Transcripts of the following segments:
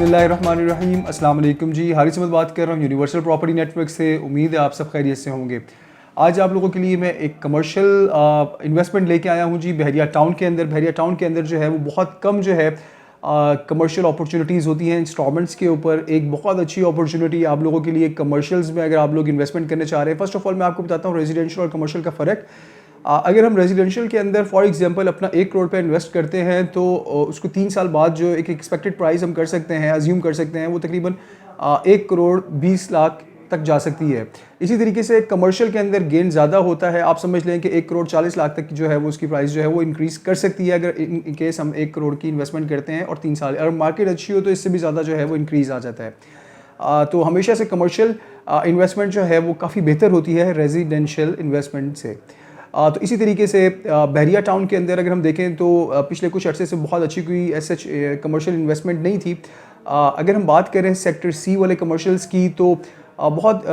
बिस्मिल्लाहिर्रहमानिर्रहीम। अस्सलाम वालेकुम जी। हारिस अहमद बात कर रहा हूँ यूनिवर्सल प्रॉपर्टी नेटवर्क से। उम्मीद है आप सब खैरियत से होंगे। आज आप लोगों के लिए मैं एक कमर्शियल इन्वेस्टमेंट लेके आया हूँ जी बहरिया टाउन के अंदर। बहरिया टाउन के अंदर जो है वो बहुत कम जो है कमर्शियल अपॉर्चुनिटीज़ होती हैं इंस्टॉलमेंट्स के ऊपर। एक बहुत अच्छी अपॉर्चुनिटी आप लोगों के लिए कमर्शियल्स में अगर आप लोग इन्वेस्टमेंट करने चाह रहे हैं। फर्स्ट ऑफ ऑल मैं आपको बताता हूँ रेजिडेंशियल और कमर्शियल का फ़र्क। अगर हम रेजिडेंशियल के अंदर फॉर एग्जांपल अपना 1 करोड़ पे इन्वेस्ट करते हैं तो उसको 3 साल बाद जो एक एक्सपेक्टेड प्राइस हम कर सकते हैं, अज्यूम कर सकते हैं, वो तकरीबन 1 करोड़ 20 लाख तक जा सकती है। इसी तरीके से कमर्शियल के अंदर गेन ज़्यादा होता है। आप समझ लें कि 1 करोड़ 40 लाख तक की जो है वो उसकी प्राइस जो है वो इंक्रीज़ कर सकती है अगर इन केस हम 1 करोड़ की इन्वेस्टमेंट करते हैं और 3 साल, अगर मार्केट अच्छी हो तो इससे भी ज़्यादा जो है वो इंक्रीज़ आ जाता है। तो हमेशा से कमर्शियल इन्वेस्टमेंट जो है वो काफ़ी बेहतर होती है रेजिडेंशियल इन्वेस्टमेंट से। तो इसी तरीके से बहरिया टाउन के अंदर अगर हम देखें तो पिछले कुछ अर्से से बहुत अच्छी कोई ऐसे कमर्शियल इन्वेस्टमेंट नहीं थी। अगर हम बात करें सेक्टर सी वाले कमर्शियल्स की तो बहुत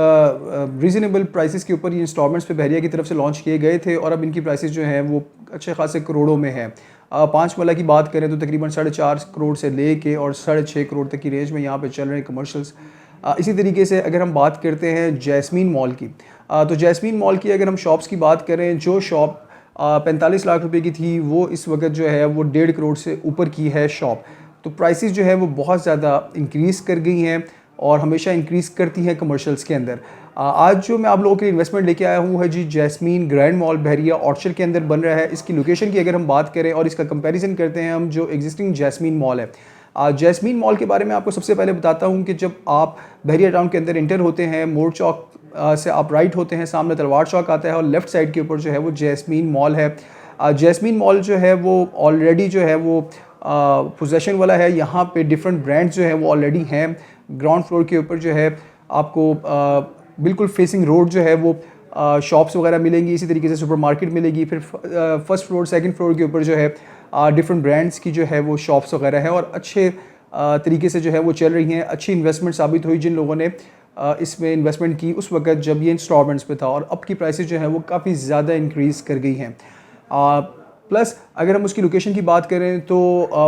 रीज़नेबल प्राइसेस के ऊपर ये इंस्टॉलमेंट्स पे बहरिया की तरफ से लॉन्च किए गए थे और अब इनकी प्राइसेस जो हैं वो अच्छे खासे करोड़ों में हैं। 5 वाला की बात करें तो तकरीबन 4.5 करोड़ से ले के और 6.5 करोड़ तक की रेंज में यहाँ पे चल रहे हैं कमर्शियल्स। इसी तरीके से अगर हम बात करते हैं जैस्मीन मॉल की, तो जैस्मीन मॉल की अगर हम शॉप्स की बात करें, जो शॉप 45 लाख रुपए की थी वो इस वक्त जो है वो 1.5 करोड़ से ऊपर की है शॉप। तो प्राइसेस जो है वो बहुत ज़्यादा इंक्रीज़ कर गई हैं और हमेशा इंक्रीज़ करती हैं कमर्शियल्स के अंदर। आज जो मैं आप लोगों के लिए इन्वेस्टमेंट लेके आया हूँ है जी जैस्मीन ग्रैंड मॉल बहरिया ऑर्चर्ड के अंदर बन रहा है। इसकी लोकेशन की अगर हम बात करें और इसका कंपैरिजन करते हैं हम जो एग्जिस्टिंग जैस्मीन मॉल है। जैस्मीन मॉल के बारे में आपको सबसे पहले बताता हूँ कि जब आप बहरिया टाउन के अंदर इंटर होते हैं, मोड़ चौक से आप राइट होते हैं, सामने तलवार चौक आता है और लेफ़्ट साइड के ऊपर जो है वो जैस्मीन मॉल है। जैस्मीन मॉल जो है वो ऑलरेडी जो है वो पोजेसन वाला है। यहाँ पे डिफरेंट ब्रांड्स जो है वो ऑलरेडी हैं। ग्राउंड फ्लोर के ऊपर जो है आपको बिल्कुल फेसिंग रोड जो है वो शॉप्स वगैरह मिलेंगी। इसी तरीके से सुपरमार्केट मिलेगी। फिर फर्स्ट फ्लोर सेकंड फ्लोर के ऊपर जो है डिफरेंट ब्रांड्स की जो है वो शॉप्स वगैरह हैं और अच्छे तरीके से जो है वो चल रही हैं। अच्छी इन्वेस्टमेंट साबित हुई जिन लोगों ने इसमें इन्वेस्टमेंट की उस वक्त जब ये इंस्टॉलमेंट्स पे था, और अब की प्राइसेस जो है वो काफ़ी ज़्यादा इंक्रीज़ कर गई हैं। प्लस अगर हम उसकी लोकेशन की बात करें तो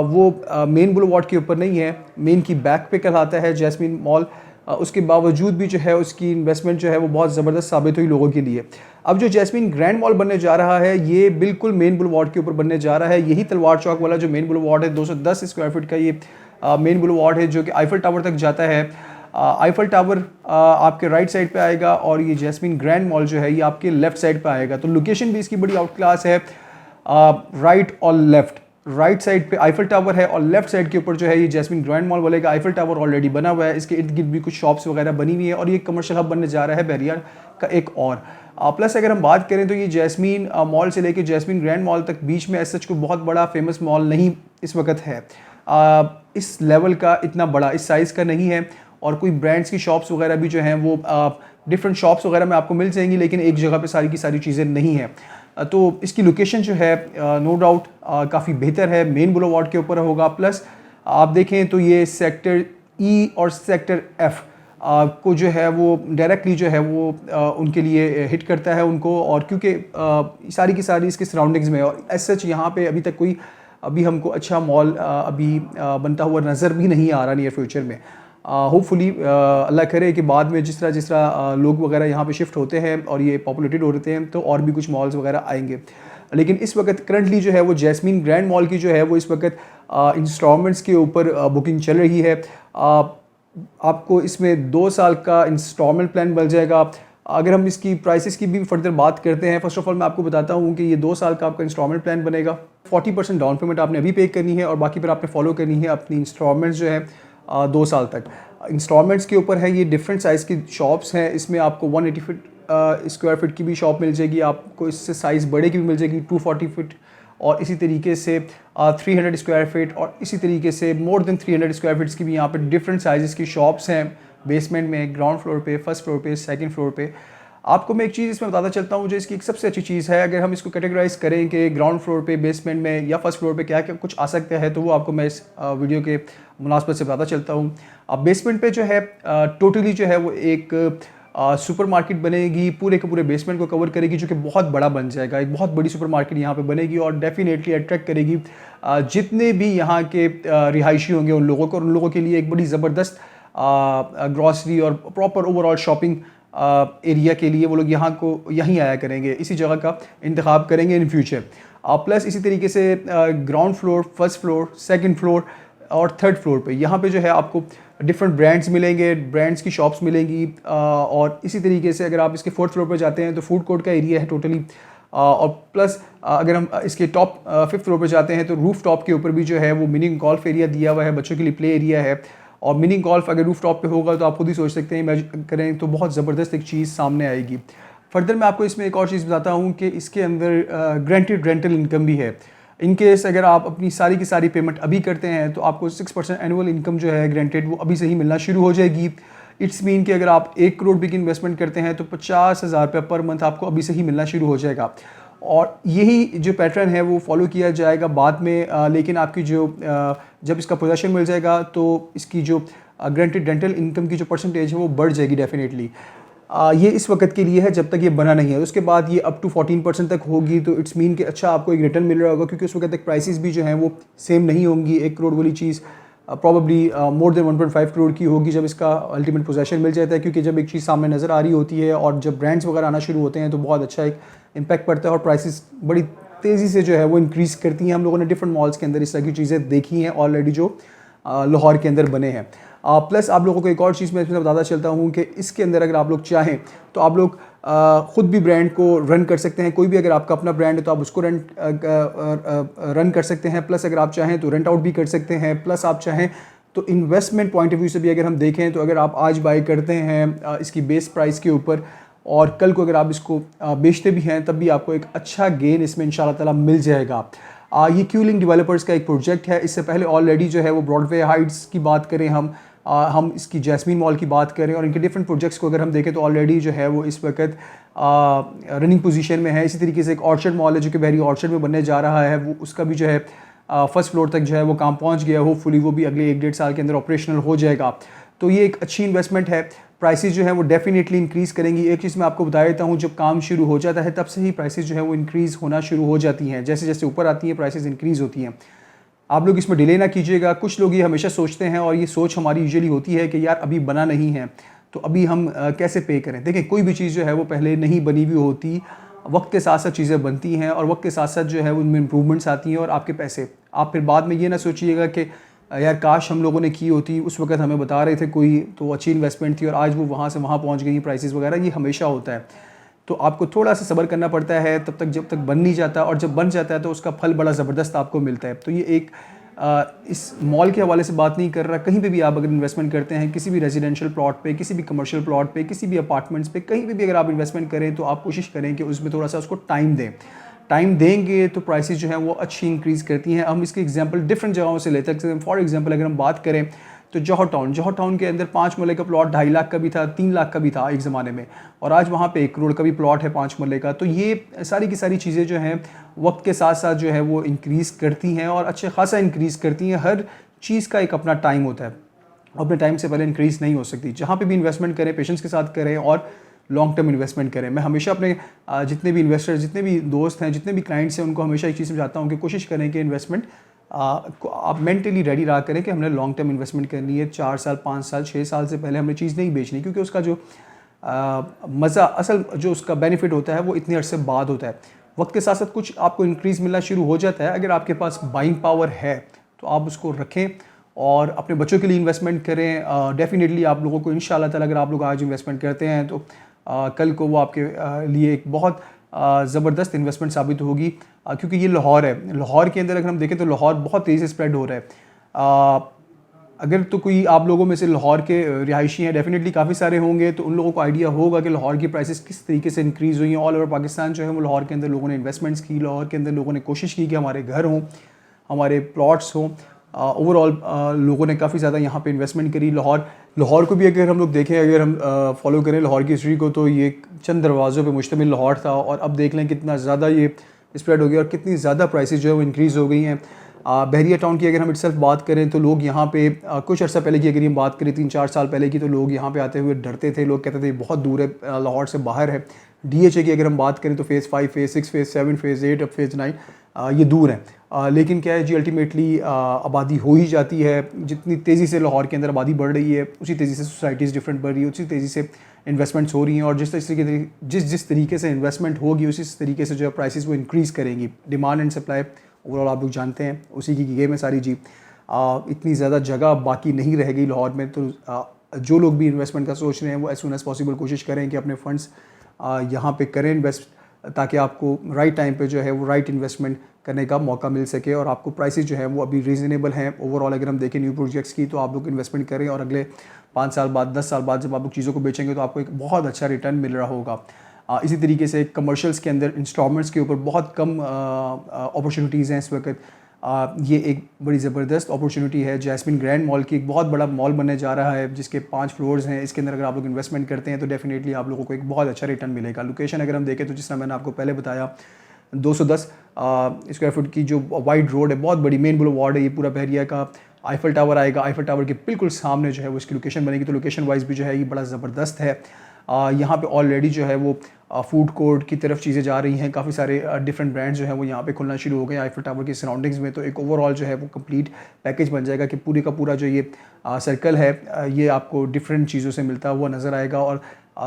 वो मेन बुलवार्ड के ऊपर नहीं है, मेन की बैक पे कहलाता है जैस्मीन मॉल। उसके बावजूद भी जो है उसकी इन्वेस्टमेंट जो है वो बहुत ज़बरदस्त साबित हुई लोगों के लिए। अब जो जैस्मीन ग्रैंड मॉल बनने जा रहा है ये बिल्कुल मेन बुलवार्ड के ऊपर बनने जा रहा है। यही तलवार चौक वाला जो मेन बुलवार्ड है, 210 स्क्वायर फीट का ये मेन बुलवार्ड है जो कि आईफल टावर तक जाता है। आईफल टावर आपके राइट साइड पे आएगा और ये जैस्मीन ग्रैंड मॉल जो है ये आपके लेफ्ट साइड पे आएगा। तो लोकेशन भी इसकी बड़ी आउट क्लास है। राइट और लेफ्ट, राइट साइड पे आईफल टावर है और लेफ्ट साइड के ऊपर जो है ये जैस्मीन ग्रैंड मॉल बनेगा। आईफल टावर ऑलरेडी बना हुआ है, इसके इर्द गिर्द भी कुछ शॉप्स वगैरह बनी हुई है और ये कमर्शियल हब बनने जा रहा है बहरिया का एक और। प्लस अगर हम बात करें तो ये जैस्मीन मॉल से लेके जैस्मीन ग्रैंड मॉल तक बीच में ऐसा कोई बहुत बड़ा फेमस मॉल नहीं इस वक्त है। इस लेवल का इतना बड़ा इस साइज़ का नहीं है और कोई ब्रांड्स की शॉप्स वगैरह भी जो हैं वो डिफरेंट शॉप्स वगैरह में आपको मिल जाएंगी, लेकिन एक जगह पे सारी की सारी चीज़ें नहीं हैं। तो इसकी लोकेशन जो है नो डाउट काफ़ी बेहतर है, मेन बुलवार्ड के ऊपर होगा। प्लस आप देखें तो ये सेक्टर ई और सेक्टर एफ को जो है वो डायरेक्टली जो है वो उनके लिए हिट करता है उनको, और क्योंकि सारी की सारी इसके सराउंडिंग्स में और एज सच यहाँ पे अभी तक कोई अभी हमको अच्छा मॉल अभी बनता हुआ नज़र भी नहीं आ रहा नियर फ्यूचर में। होपफुली अल्लाह करे कि बाद में जिस तरह लोग वगैरह यहाँ पे शिफ्ट होते हैं और ये पॉपुलेटेड हो रहे हैं तो और भी कुछ मॉल्स वगैरह आएंगे। लेकिन इस वक्त करंटली जो है वो जैस्मीन ग्रैंड मॉल की जो है वो इस वक्त इंस्टॉलमेंट्स के ऊपर बुकिंग चल रही है। आपको इसमें 2 साल का इंस्टॉलमेंट प्लान मिल जाएगा। अगर हम इसकी प्राइसेस की भी फर्दर बात करते हैं, फर्स्ट ऑफ ऑल मैं आपको बताता हूँ कि ये 2 साल का आपका इंस्टॉलमेंट प्लान बनेगा। 40% डाउन पेमेंट आपने अभी पे करनी है और बाकी फिर आपने फॉलो करनी है अपनी इंस्टॉलमेंट्स जो है 2 साल तक। इंस्टॉलमेंट्स के ऊपर है। ये डिफरेंट साइज़ की शॉप्स हैं। इसमें आपको 180 फीट स्क्वायर फीट की भी शॉप मिल जाएगी, आपको इससे साइज़ बड़े की भी मिल जाएगी 240 फीट, और इसी तरीके से 300 स्क्वायर फीट, और इसी तरीके से मोर देन 300 स्क्वायर फीट्स की भी यहाँ पे डिफरेंट साइज़ की शॉप्स हैं। बेसमेंट में, ग्राउंड फ्लोर पे, फर्स्ट फ्लोर पे, सेकंड फ्लोर पे। आपको मैं एक चीज़ इसमें बताता चलता हूँ जो इसकी एक सबसे अच्छी चीज़ है। अगर हम इसको कैटेगराइज करें कि ग्राउंड फ्लोर पे, बेसमेंट में या फर्स्ट फ्लोर पे क्या क्या कुछ आ सकता है, तो वो आपको मैं इस वीडियो के मुनासबत से बताता चलता हूँ। अब बेसमेंट पे जो है टोटली जो है वो एक सुपरमार्केट बनेगी, पूरे के पूरे बेसमेंट को कवर करेगी, जो कि बहुत बड़ा बन जाएगा। एक बहुत बड़ी सुपरमार्केट यहाँ पे बनेगी और डेफिनेटली अट्रैक्ट करेगी जितने भी यहाँ के रिहायशी होंगे उन लोगों को, और उन लोगों के लिए एक बड़ी ज़बरदस्त ग्रॉसरी और प्रॉपर ओवरऑल शॉपिंग एरिया के लिए वो लोग यहीं आया करेंगे, इसी जगह का इंतखाब करेंगे इन फ्यूचर। प्लस इसी तरीके से ground floor, first floor, second floor और थर्ड फ्लोर पे यहाँ पे जो है आपको डिफरेंट ब्रांड्स मिलेंगे, ब्रांड्स की शॉप्स मिलेंगी। और इसी तरीके से अगर आप इसके फोर्थ फ्लोर पे जाते हैं तो फूड कोर्ट का एरिया है टोटली। और प्लस अगर हम इसके टॉप फिफ्थ फ्लोर पे जाते हैं तो रूफ टॉप के ऊपर भी जो है वो मिनी गोल्फ एरिया दिया हुआ है, बच्चों के लिए प्ले एरिया है। और मिनी गोल्फ अगर रूफ टॉप पे होगा तो आप खुद ही सोच सकते हैं, इमेजिन करें तो बहुत ज़बरदस्त एक चीज़ सामने आएगी। फर्दर मैं आपको इसमें एक और चीज़ बताता हूँ कि इसके अंदर ग्रांटेड रेंटल इनकम भी है। इन केस अगर आप अपनी सारी की सारी पेमेंट अभी करते हैं तो आपको 6% एनुअल इनकम जो है ग्रांटेड वो अभी से ही मिलना शुरू हो जाएगी। इट्स मीन कि अगर आप 1 करोड़ भी की इन्वेस्टमेंट करते हैं तो 50,000 रुपये पर मंथ आपको अभी से ही मिलना शुरू हो जाएगा। और यही जो पैटर्न है वो फॉलो किया जाएगा बाद में, लेकिन आपकी जब इसका पोजेशन मिल जाएगा तो इसकी जो ग्रांटेड रेंटल इनकम की जो परसेंटेज है वो बढ़ जाएगी डेफिनेटली। ये इस वक्त के लिए है जब तक ये बना नहीं है। उसके बाद ये अप टू 14% तक होगी, तो इट्स मीन कि अच्छा आपको एक रिटर्न मिल रहा होगा, क्योंकि उस वक्त तक प्राइसेस भी जो हैं वो सेम नहीं होंगी। 1 करोड़ वाली चीज़ प्रॉबली मोर देन 1.5 करोड़ की होगी जब इसका अल्टीमेट पोजेशन मिल जाता है, क्योंकि जब एक चीज़ सामने नज़र आ रही होती है और जब ब्रांड्स वगैरह आना शुरू होते हैं तो बहुत अच्छा एक इम्पैक्ट पड़ता है और प्राइसेस बड़ी तेज़ी से जो है वो इंक्रीज़ करती हैं। हम लोगों ने डिफरेंट मॉल्स के अंदर इस तरह की चीज़ें देखी हैं ऑलरेडी जो लाहौर के अंदर बने हैं। प्लस आप लोगों को एक और चीज़ मैं इसमें बताता चलता हूँ कि इसके अंदर अगर आप लोग चाहें तो आप लोग ख़ुद भी ब्रांड को रन कर सकते हैं। कोई भी अगर आपका अपना ब्रांड है तो आप उसको रन कर सकते हैं। प्लस अगर आप चाहें तो रेंट आउट भी कर सकते हैं। प्लस आप चाहें तो इन्वेस्टमेंट पॉइंट ऑफ व्यू से भी अगर हम देखें तो अगर आप आज बाई करते हैं इसकी बेस प्राइस के ऊपर और कल को अगर आप इसको बेचते भी हैं तब भी आपको एक अच्छा गेन इसमें इंशाल्लाह ताला मिल जाएगा। ये क्यूलिंग डेवलपर्स का एक प्रोजेक्ट है। इससे पहले ऑलरेडी जो है वो ब्रॉडवे हाइट्स की बात करें, हम इसकी जैस्मीन मॉल की बात करें और इनके डिफरेंट प्रोजेक्ट्स को अगर हम देखें तो ऑलरेडी जो है वो इस वक्त रनिंग पोजीशन में है। इसी तरीके से एक ऑर्चर्ड मॉल है जो कि बहरी ऑर्चर्ड में बनने जा रहा है, वो उसका भी जो है फर्स्ट फ्लोर तक जो है वो काम पहुंच गया। होपफुली वो भी अगले 1-1.5 साल के अंदर ऑपरेशनल हो जाएगा। तो ये एक अच्छी इन्वेस्टमेंट है। प्राइसेस जो है वो डेफिनेटली इंक्रीज़ करेंगी। एक चीज़ मैं आपको बता देता हूँ, जब काम शुरू हो जाता है तब से ही प्राइसेस जो है वो इंक्रीज़ होना शुरू हो जाती हैं। जैसे जैसे ऊपर आती हैं प्राइसेस इंक्रीज़ होती हैं। आप लोग इसमें डिले ना कीजिएगा। कुछ लोग ये हमेशा सोचते हैं और ये सोच हमारी यूजुअली होती है कि यार अभी बना नहीं है तो अभी हम कैसे पे करें। देखें, कोई भी चीज़ जो है वो पहले नहीं बनी हुई होती, वक्त के साथ साथ चीज़ें बनती हैं और वक्त के साथ साथ जो है उनमें इंप्रूवमेंट्स आती हैं और आपके पैसे आप फिर बाद में ये ना सोचिएगा कि यार काश हम लोगों ने की होती, उस वक्त हमें बता रहे थे कोई तो अच्छी इन्वेस्टमेंट थी और आज वो वहाँ से वहाँ पहुँच गई प्राइसेस वगैरह। ये हमेशा होता है। तो आपको थोड़ा सा सब्र करना पड़ता है तब तक जब तक बन नहीं जाता, और जब बन जाता है तो उसका फल बड़ा ज़बरदस्त आपको मिलता है। तो ये एक इस मॉल के हवाले से बात नहीं कर रहा, कहीं पे भी आप अगर इन्वेस्टमेंट करते हैं, किसी भी रेजिडेंशियल प्लॉट पे, किसी भी कमर्शियल प्लॉट पे, किसी भी अपार्टमेंट्स पे, कहीं पे भी अगर आप इन्वेस्टमेंट करें तो आप कोशिश करें कि उसमें थोड़ा सा उसको टाइम दें। टाइम देंगे तो प्राइसेस जो हैं वो अच्छी इंक्रीज़ करती हैं। हम इसके एग्जांपल डिफरेंट जगहों से लेते हैं। फॉर एग्जांपल अगर हम बात करें तो जौहर टाउन के अंदर 5 मरले का प्लॉट 2.5 लाख का भी था, 3 लाख का भी था एक ज़माने में, और आज वहाँ पे 1 करोड़ का भी प्लॉट है 5 मरले का। तो ये सारी की सारी चीज़ें जो हैं वक्त के साथ साथ जो है वो इंक्रीज़ करती हैं और अच्छे खासा इंक्रीज़ करती हैं। हर चीज़ का एक अपना टाइम होता है, अपने टाइम से पहले इंक्रीज़ नहीं हो सकती। जहाँ पे भी इन्वेस्टमेंट करें पेशेंस के साथ करें और लॉन्ग टर्म इन्वेस्टमेंट करें। मैं हमेशा अपने जितने भी इन्वेस्टर्स, जितने भी दोस्त हैं, जितने भी क्लाइंट्स हैं, उनको हमेशा एक चीज़ समझाता हूँ कि कोशिश करें कि इन्वेस्टमेंट को आप मेंटली रेडी रहा करें कि हमने लॉन्ग टर्म इन्वेस्टमेंट करनी है। 4 साल, 5 साल, 6 साल से पहले हमें चीज़ नहीं बेचनी, क्योंकि उसका जो मज़ा, असल जो उसका बेनिफिट होता है वो इतने अरसे बाद होता है। वक्त के साथ साथ कुछ आपको इंक्रीज़ मिलना शुरू हो जाता है। अगर आपके पास बाइंग पावर है तो आप उसको रखें और अपने बच्चों के लिए इन्वेस्टमेंट करें। डेफिनेटली आप लोगों को इंशाल्लाह ताला अगर आप लोग आज इन्वेस्टमेंट करते हैं तो कल को वो आपके लिए एक बहुत ज़बरदस्त इन्वेस्टमेंट साबित होगी, क्योंकि ये लाहौर है। लाहौर के अंदर अगर हम देखें तो लाहौर बहुत तेज़ी से स्प्रेड हो रहा है। अगर तो कोई आप लोगों में से लाहौर के रिहायशी हैं, डेफिनेटली काफ़ी सारे होंगे, तो उन लोगों को आइडिया होगा कि लाहौर की प्राइसेस किस तरीके से इंक्रीज़ हुई हैं। ऑल ओवर पाकिस्तान जो है वो लाहौर के अंदर लोगों ने इन्वेस्टमेंट्स की, लाहौर के अंदर लोगों ने कोशिश की कि हमारे घर हों, हमारे प्लॉट्स हों। ओवरऑल लोगों ने काफ़ी ज़्यादा यहाँ पे इन्वेस्टमेंट करी। लाहौर को भी अगर हम लोग देखें, अगर हम फॉलो करें लाहौर की हिस्ट्री को, तो ये चंद दरवाज़ों पे मुश्तमिल लाहौर था और अब देख लें कितना ज़्यादा ये स्प्रेड हो गया और कितनी ज़्यादा प्राइसेस जो है वो इंक्रीज़ हो गई हैं। बहरिया टाउन की अगर हम इटसेल्फ बात करें तो लोग यहाँ पे कुछ अर्सा पहले की अगर हम बात करें 3-4 साल पहले की, तो लोग यहाँ पे आते हुए डरते थे। लोग कहते थे बहुत दूर है, लाहौर से बाहर है। डीएचए की अगर हम बात करें तो फ़ेज़ 5, फ़ेज़ 6, फ़ेज़ 7, फ़ेज़ 8, अब फ़ेज़ 9 ये दूर हैं। लेकिन क्या है जी, अल्टीमेटली आबादी हो ही जाती है। जितनी तेज़ी से लाहौर के अंदर आबादी बढ़ रही है, उसी तेज़ी से सोसाइटीज़ डिफरेंट बढ़ रही है, उसी तेज़ी से इन्वेस्टमेंट्स हो रही हैं, और जिस तरीके से इन्वेस्टमेंट होगी उसी तरीके से जो है प्राइसेस वो इंक्रीज़ करेंगी। डिमांड एंड सप्लाई ओवरऑल आप लोग जानते हैं, उसी की गेम है सारी जी। इतनी ज़्यादा जगह बाकी नहीं रह गई लाहौर में, तो जो लोग भी इन्वेस्टमेंट का सोच रहे हैं वो एज सून एज़ पॉसिबल कोशिश करें कि अपने फंड्स यहाँ पे करें इन्वेस्ट, ताकि आपको राइट टाइम पे जो है वो राइट इन्वेस्टमेंट करने का मौका मिल सके, और आपको प्राइसेस जो है वो अभी रीज़नेबल हैं। ओवरऑल अगर हम देखें न्यू प्रोजेक्ट्स की, तो आप लोग इन्वेस्टमेंट करें और अगले 5 साल बाद, 10 साल बाद जब आप लोग चीज़ों को बेचेंगे तो आपको एक बहुत अच्छा रिटर्न मिल रहा होगा। इसी तरीके से कमर्शियल्स के अंदर इंस्टॉलमेंट्स के ऊपर बहुत कम अपॉर्चुनिटीज़ हैं इस वक्त। ये एक बड़ी ज़बरदस्त अपॉर्चुनिटी है। जैस्मिन ग्रैंड मॉल की एक बहुत बड़ा मॉल बनने जा रहा है, जिसके 5 फ्लोर्स हैं। इसके अंदर अगर आप लोग इन्वेस्टमेंट करते हैं तो डेफिनेटली आप लोगों को एक बहुत अच्छा रिटर्न मिलेगा। लोकेशन अगर हम देखें तो जिस तरह मैंने आपको पहले बताया, 210 स्क्वायर फुट की जो वाइड रोड है, बहुत बड़ी मेन बुलवार्ड है ये पूरा बहरिया का। आईफल टावर आएगा, आईफल टावर के बिल्कुल सामने जो है वो इसकी लोकेशन बनेगी, तो लोकेशन वाइज भी जो है ये बड़ा ज़बरदस्त है। यहाँ पे ऑलरेडी जो है वो फूड कोर्ट की तरफ चीज़ें जा रही हैं। काफ़ी सारे डिफरेंट ब्रांड्स जो हैं वो यहाँ पे खुलना शुरू हो गए आईफल टावर की सराउंडिंग्स में। तो एक ओवरऑल जो है वो कंप्लीट पैकेज बन जाएगा कि पूरी का पूरा जो ये सर्कल है ये आपको डिफरेंट चीज़ों से मिलता हुआ नज़र आएगा, और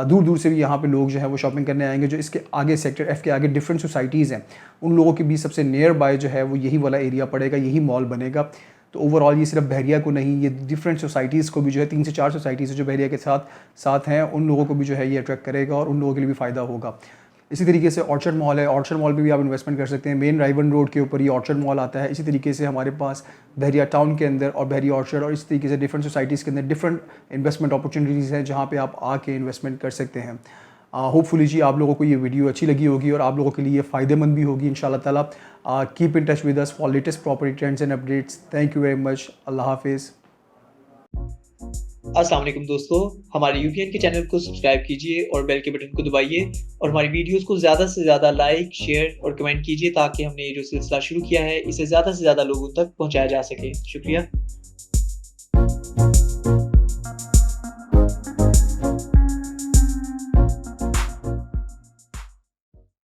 दूर दूर से भी यहाँ पे लोग जो है वो शॉपिंग करने आएंगे। जो इसके आगे सेक्टर एफ़ के आगे डिफरेंट सोसाइटीज़ हैं, उन लोगों के बीच सबसे नियर बाय जो है वो यही वाला एरिया पड़ेगा, यही मॉल बनेगा। तो ओवरऑल ये सिर्फ बहरिया को नहीं, ये डिफरेंट सोसाइटीज़ को भी जो है 3 से 4 सोसाइटीज़ जो बहरिया के साथ हैं, उन लोगों को भी जो है ये अट्रैक्ट करेगा और उन लोगों के लिए भी फ़ायदा होगा। इसी तरीके से ऑर्चर्ड मॉल है, ऑर्चर्ड मॉल पे भी आप इन्वेस्टमेंट कर सकते हैं। मेन राइवन रोड के ऊपर ये ऑर्चर्ड मॉल आता है। इसी तरीके से हमारे पास बहरिया टाउन के अंदर और बहरिया ऑर्चर्ड और इस तरीके से डिफरेंट सोसाइटीज़ के अंदर डिफरेंट इन्वेस्टमेंट अपॉर्चुनिटीज़ हैं, जहाँ पे आप आके इन्वेस्टमेंट कर सकते हैं। होपफुली जी आप लोगों को ये वीडियो अच्छी लगी होगी और आप लोगों के लिए फ़ायदेमंद भी होगी इंशाल्लाह ताला। Keep in touch with us for latest property trends and updates. Thank you very much. अल्लाह हाफिज़। अस्सलाम वालेकुम दोस्तों, हमारे यूपीएन के चैनल को सब्सक्राइब कीजिए और बेल के बटन को दबाइए, और हमारी वीडियोस को ज़्यादा से ज़्यादा लाइक, शेयर और कमेंट कीजिए, ताकि हमने ये जो सिलसिला शुरू किया है इसे ज़्यादा से ज़्यादा लोगों तक पहुंचाया जा सके। शुक्रिया।